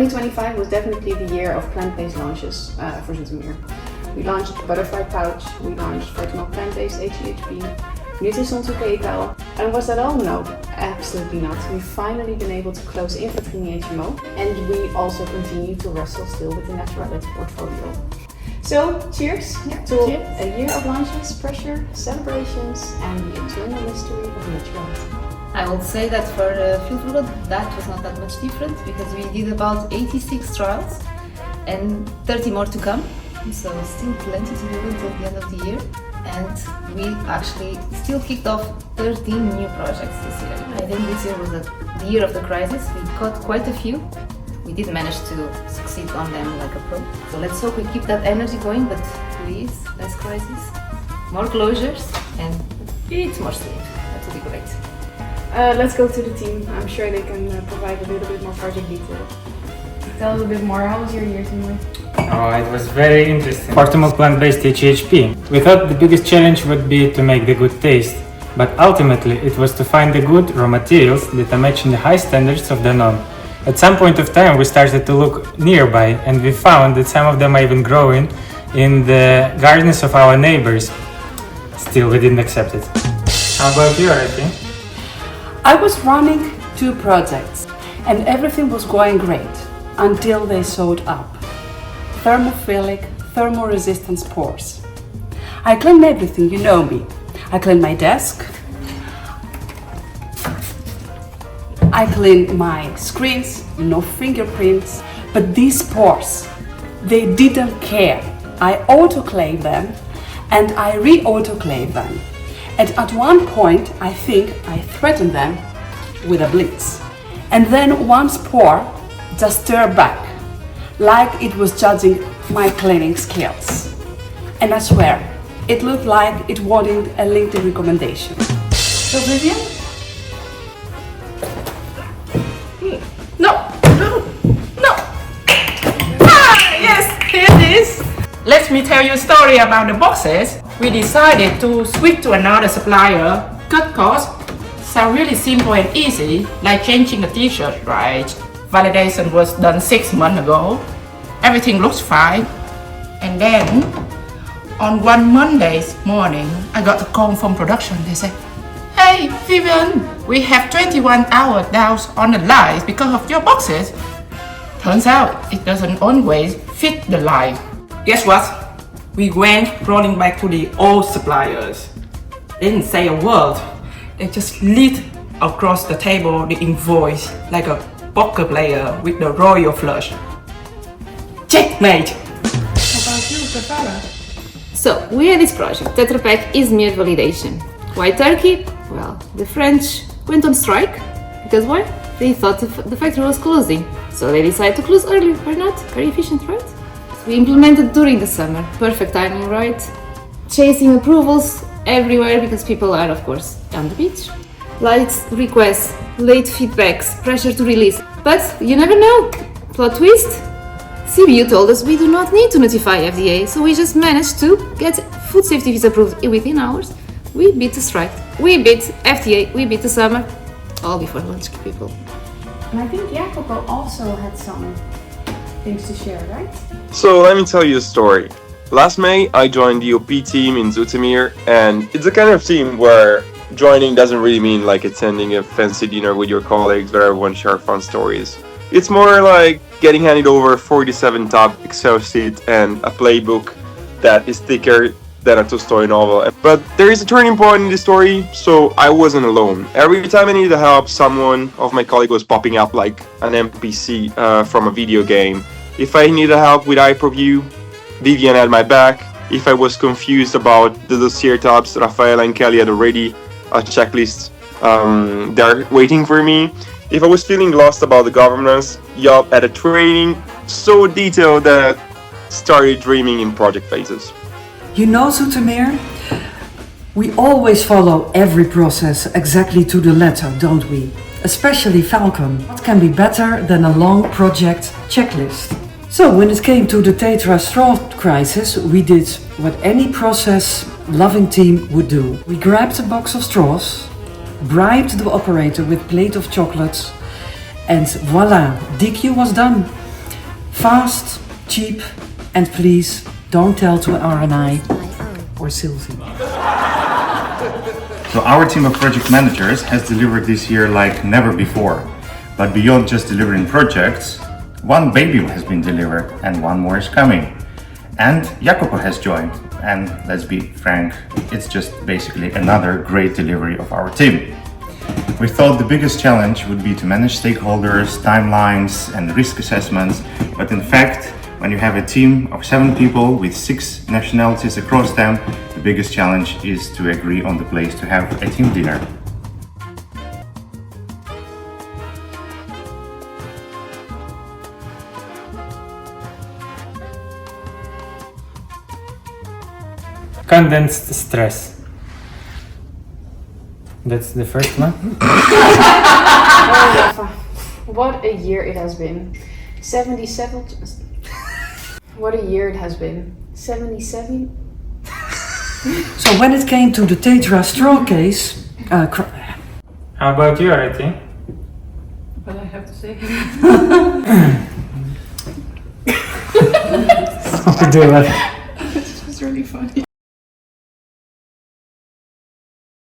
2025 was definitely the year of plant-based launches for ZTM. We launched Butterfly Pouch, we launched Vertical Plant-Based HEHP, Nutrition to PayPal. And was that all? No, absolutely not. We've finally been able to close Infantry HMO, and we also continue to wrestle still with the naturality portfolio. So, cheers to a year of launches, pressure, celebrations, and the eternal mystery of naturality. I will say that for Fuel for Good, that was not that much different because we did about 86 trials and 30 more to come. So still plenty to do until the end of the year. And we actually still kicked off 13 new projects this year. I think this year was the year of the crisis. We caught quite a few. We did manage to succeed on them like a pro. So let's hope we keep that energy going, but please, less crisis, more closures, and it's more sleep. That would be great. Let's go to the team. I'm sure they can provide a little bit more project detail. Tell us a bit more. How was your year, Timur? Oh, it was very interesting. Optimal plant-based HHP. We thought the biggest challenge would be to make the good taste, but ultimately it was to find the good raw materials that are matching the high standards of the norm. At some point of time we started to look nearby and we found that some of them are even growing in the gardens of our neighbors. Still, we didn't accept it. How about you, Arati? I was running 2 projects and everything was going great until they showed up. Thermophilic, thermoresistant spores. I clean everything, you know me. I clean my desk, I clean my screens, no fingerprints, but these spores, they didn't care. I autoclave them and I re-autoclave them. And at one point, I think I threatened them with a blitz. And then one spore just stirred back, like it was judging my cleaning skills. And I swear, it looked like it wanted a LinkedIn recommendation. So Vivian? No! Yes, here it is. Let me tell you a story about the boxes. We decided to switch to another supplier. Cut costs. Sound really simple and easy, like changing a t-shirt, right? Validation was done 6 months ago. Everything looks fine. And then, on one Monday's morning, I got a call from production. They said, "Hey, Vivian, we have 21 hours down on the line because of your boxes." Turns out, it doesn't always fit the line. Guess what? We went rolling back to the old suppliers. They didn't say a word. They just lit across the table the invoice like a poker player with the royal flush. Checkmate! How about you, Pavara? So, we had this project. Tetra Pak is mere validation. Why Turkey? Well, the French went on strike. Because why? They thought the factory was closing. So they decided to close early. Why not? Very efficient, right? We implemented during the summer. Perfect timing, right? Chasing approvals everywhere because people are, of course, on the beach. Late requests, late feedbacks, pressure to release. But you never know. Plot twist. CBU told us we do not need to notify FDA, so we just managed to get food safety visa approved within hours. We beat the strike, we beat FDA, we beat the summer, all before lunch, people. And I think Jacopo also had some things to share, right? So let me tell you a story. Last May, I joined the OP team in ZTM, and it's the kind of team where joining doesn't really mean like attending a fancy dinner with your colleagues where everyone shares fun stories. It's more like getting handed over a 47-tab Excel sheet and a playbook that is thicker than a two-story novel. But there is a turning point in the story, so I wasn't alone. Every time I needed help, someone of my colleagues was popping up like an NPC from a video game. If I needed help with iPreview, Vivian had my back. If I was confused about the dossier tabs, Rafael and Kelly had already a checklist there waiting for me. If I was feeling lost about the governance, Job had a training so detailed that I started dreaming in project phases. You know, ZTM, we always follow every process exactly to the letter, don't we? Especially Falcon. What can be better than a long project checklist? So when it came to the Tetra straw crisis, we did what any process-loving team would do. We grabbed a box of straws, bribed the operator with a plate of chocolates, and voila, DQ was done. Fast, cheap, and please don't tell to RNI or Sylvie. So our team of project managers has delivered this year like never before. But beyond just delivering projects, one baby has been delivered and one more is coming. And Jacopo has joined. And let's be frank, it's just basically another great delivery of our team. We thought the biggest challenge would be to manage stakeholders, timelines and risk assessments, but in fact, when you have a team of 7 people with 6 nationalities across them, the biggest challenge is to agree on the place to have a team dinner. Condensed stress. That's the first one. Oh, Rafa. What a year it has been. 77. What a year it has been. 77. So when it came to the Tetra straw case, How about you, Arati? But I have to say. Do that.